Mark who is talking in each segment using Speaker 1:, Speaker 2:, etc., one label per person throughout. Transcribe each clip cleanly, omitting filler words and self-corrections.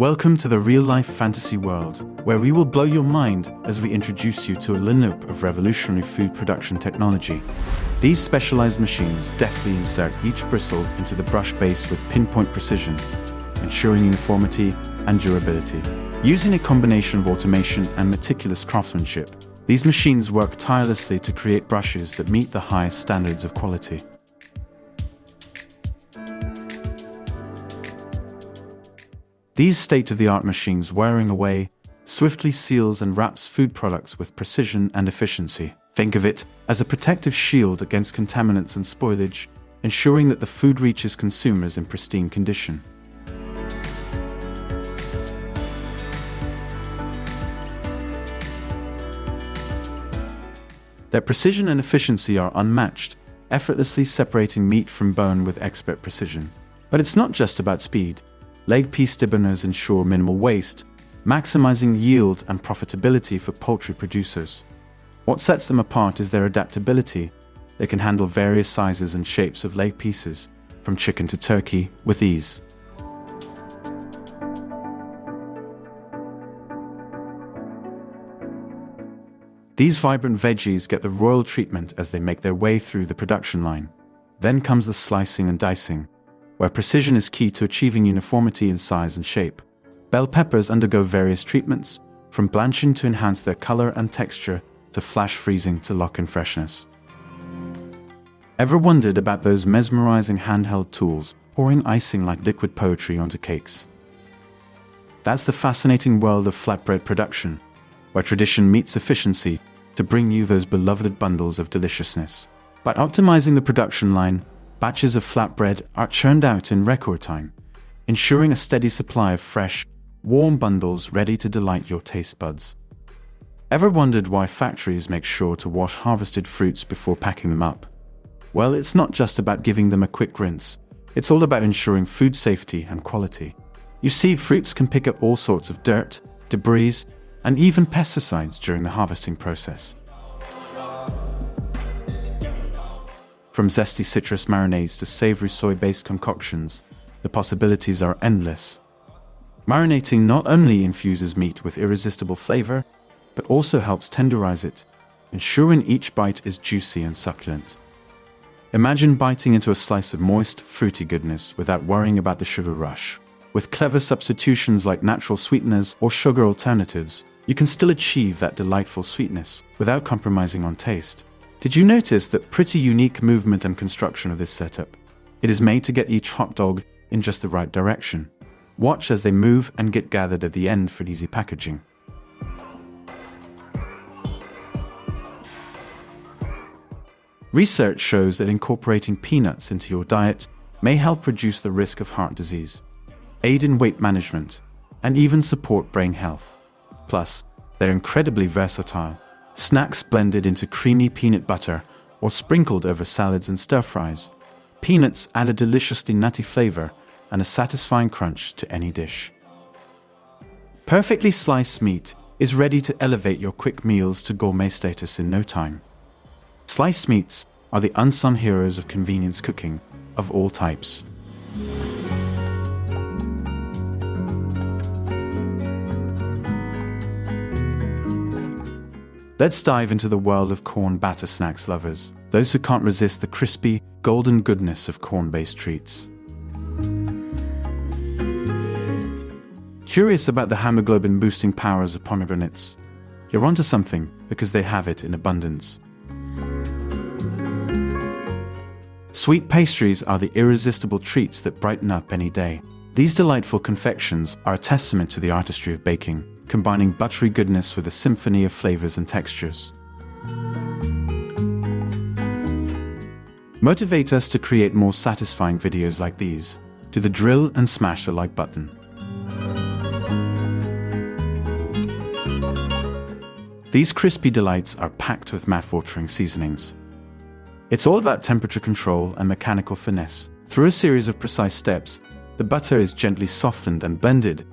Speaker 1: Welcome to the real-life fantasy world, where we will blow your mind as we introduce you to a lineup of revolutionary food production technology. These specialized machines deftly insert each bristle into the brush base with pinpoint precision, ensuring uniformity and durability. Using a combination of automation and meticulous craftsmanship, these machines work tirelessly to create brushes that meet the highest standards of quality. These state-of-the-art machines wearing away swiftly seals and wraps food products with precision and efficiency. Think of it as a protective shield against contaminants and spoilage, ensuring that the food reaches consumers in pristine condition. Their precision and efficiency are unmatched, effortlessly separating meat from bone with expert precision. But it's not just about speed. Leg piece debonaires ensure minimal waste, maximizing yield and profitability for poultry producers. What sets them apart is their adaptability. They can handle various sizes and shapes of leg pieces, from chicken to turkey, with ease. These vibrant veggies get the royal treatment as they make their way through the production line. Then comes the slicing and dicing, where precision is key to achieving uniformity in size and shape. Bell peppers undergo various treatments, from blanching to enhance their color and texture, to flash freezing to lock in freshness. Ever wondered about those mesmerizing handheld tools pouring icing like liquid poetry onto cakes? That's the fascinating world of flatbread production, where tradition meets efficiency to bring you those beloved bundles of deliciousness. By optimizing the production line, batches of flatbread are churned out in record time, ensuring a steady supply of fresh, warm bundles ready to delight your taste buds. Ever wondered why factories make sure to wash harvested fruits before packing them up? Well, it's not just about giving them a quick rinse. It's all about ensuring food safety and quality. You see, fruits can pick up all sorts of dirt, debris, and even pesticides during the harvesting process. From zesty citrus marinades to savory soy-based concoctions, the possibilities are endless. Marinating not only infuses meat with irresistible flavor, but also helps tenderize it, ensuring each bite is juicy and succulent. Imagine biting into a slice of moist, fruity goodness without worrying about the sugar rush. With clever substitutions like natural sweeteners or sugar alternatives, you can still achieve that delightful sweetness without compromising on taste. Did you notice that pretty unique movement and construction of this setup? It is made to get each hot dog in just the right direction. Watch as they move and get gathered at the end for easy packaging. Research shows that incorporating peanuts into your diet may help reduce the risk of heart disease, aid in weight management, and even support brain health. Plus, they're incredibly versatile. Snacks blended into creamy peanut butter or sprinkled over salads and stir-fries. Peanuts add a deliciously nutty flavor and a satisfying crunch to any dish. Perfectly sliced meat is ready to elevate your quick meals to gourmet status in no time. Sliced meats are the unsung heroes of convenience cooking of all types. Let's dive into the world of corn batter snacks lovers, those who can't resist the crispy, golden goodness of corn-based treats. Curious about the hemoglobin-boosting powers of pomegranates? You're onto something, because they have it in abundance. Sweet pastries are the irresistible treats that brighten up any day. These delightful confections are a testament to the artistry of baking, combining buttery goodness with a symphony of flavors and textures. Motivate us to create more satisfying videos like these. Do the drill and smash the like button. These crispy delights are packed with mouth-watering seasonings. It's all about temperature control and mechanical finesse. Through a series of precise steps, the butter is gently softened and blended.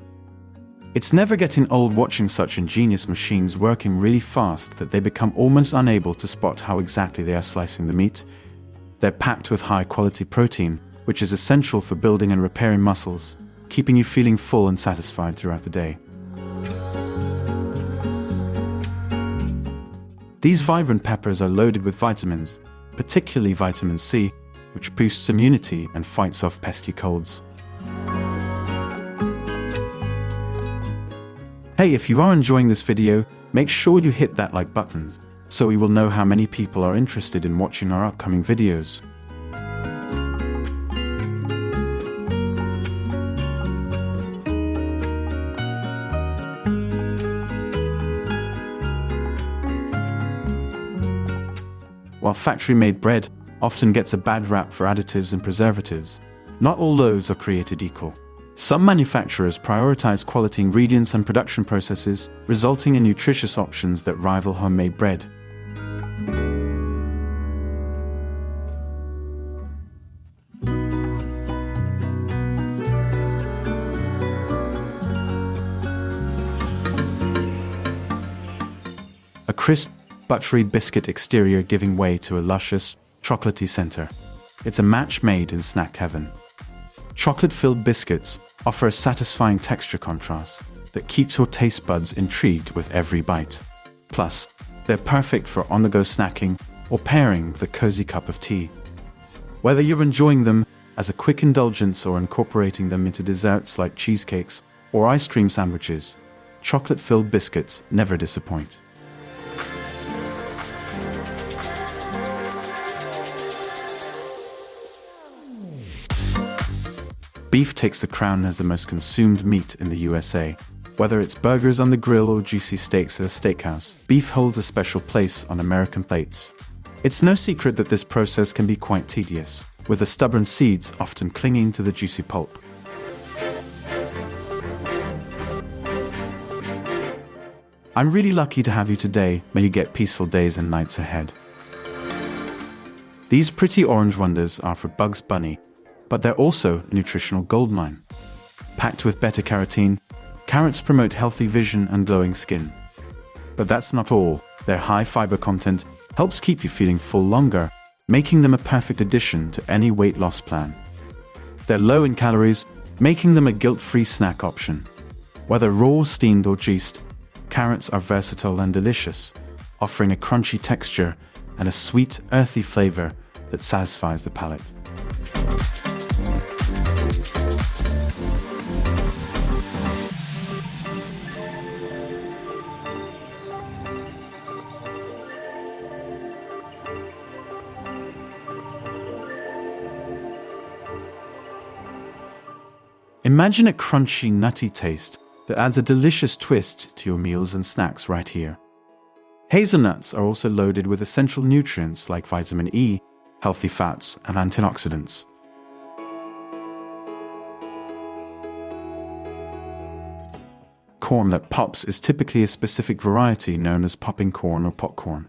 Speaker 1: It's never getting old watching such ingenious machines working really fast that they become almost unable to spot how exactly they are slicing the meat. They're packed with high-quality protein, which is essential for building and repairing muscles. keeping you feeling full and satisfied throughout the day. These vibrant peppers are loaded with vitamins, particularly vitamin C, which boosts immunity and fights off pesky colds. Hey, if you are enjoying this video, make sure you hit that like button, so we will know how many people are interested in watching our upcoming videos. While factory-made bread often gets a bad rap for additives and preservatives, not all loaves are created equal. Some manufacturers prioritize quality ingredients and production processes, resulting in nutritious options that rival homemade bread. A crisp, buttery biscuit exterior giving way to a luscious, chocolatey center. It's a match made in snack heaven. Chocolate-filled biscuits offer a satisfying texture contrast that keeps your taste buds intrigued with every bite. Plus, they're perfect for on-the-go snacking or pairing with a cozy cup of tea. Whether you're enjoying them as a quick indulgence or incorporating them into desserts like cheesecakes or ice cream sandwiches, chocolate-filled biscuits never disappoint. Beef takes the crown as the most consumed meat in the USA. Whether it's burgers on the grill or juicy steaks at a steakhouse, beef holds a special place on American plates. It's no secret that this process can be quite tedious, with the stubborn seeds often clinging to the juicy pulp. I'm really lucky to have you today. May you get peaceful days and nights ahead. These pretty orange wonders are for Bugs Bunny, but they're also a nutritional goldmine. Packed with beta-carotene, carrots promote healthy vision and glowing skin. But that's not all. Their high fiber content helps keep you feeling full longer, making them a perfect addition to any weight loss plan. They're low in calories, making them a guilt-free snack option. Whether raw, steamed, or juiced, carrots are versatile and delicious, offering a crunchy texture and a sweet, earthy flavor that satisfies the palate. Imagine a crunchy, nutty taste that adds a delicious twist to your meals and snacks right here. Hazelnuts are also loaded with essential nutrients like vitamin E, healthy fats, and antioxidants. Corn that pops is typically a specific variety known as popping corn or popcorn.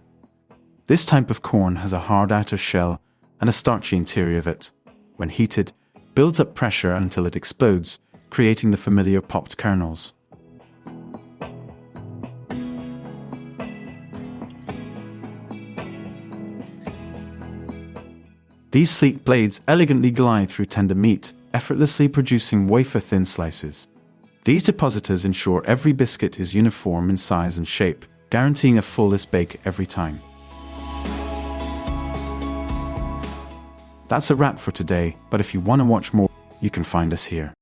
Speaker 1: This type of corn has a hard outer shell and a starchy interior that, when heated, builds up pressure until it explodes, creating the familiar popped kernels. These sleek blades elegantly glide through tender meat, effortlessly producing wafer-thin slices. These depositors ensure every biscuit is uniform in size and shape, guaranteeing a flawless bake every time. That's a wrap for today, but if you want to watch more, you can find us here.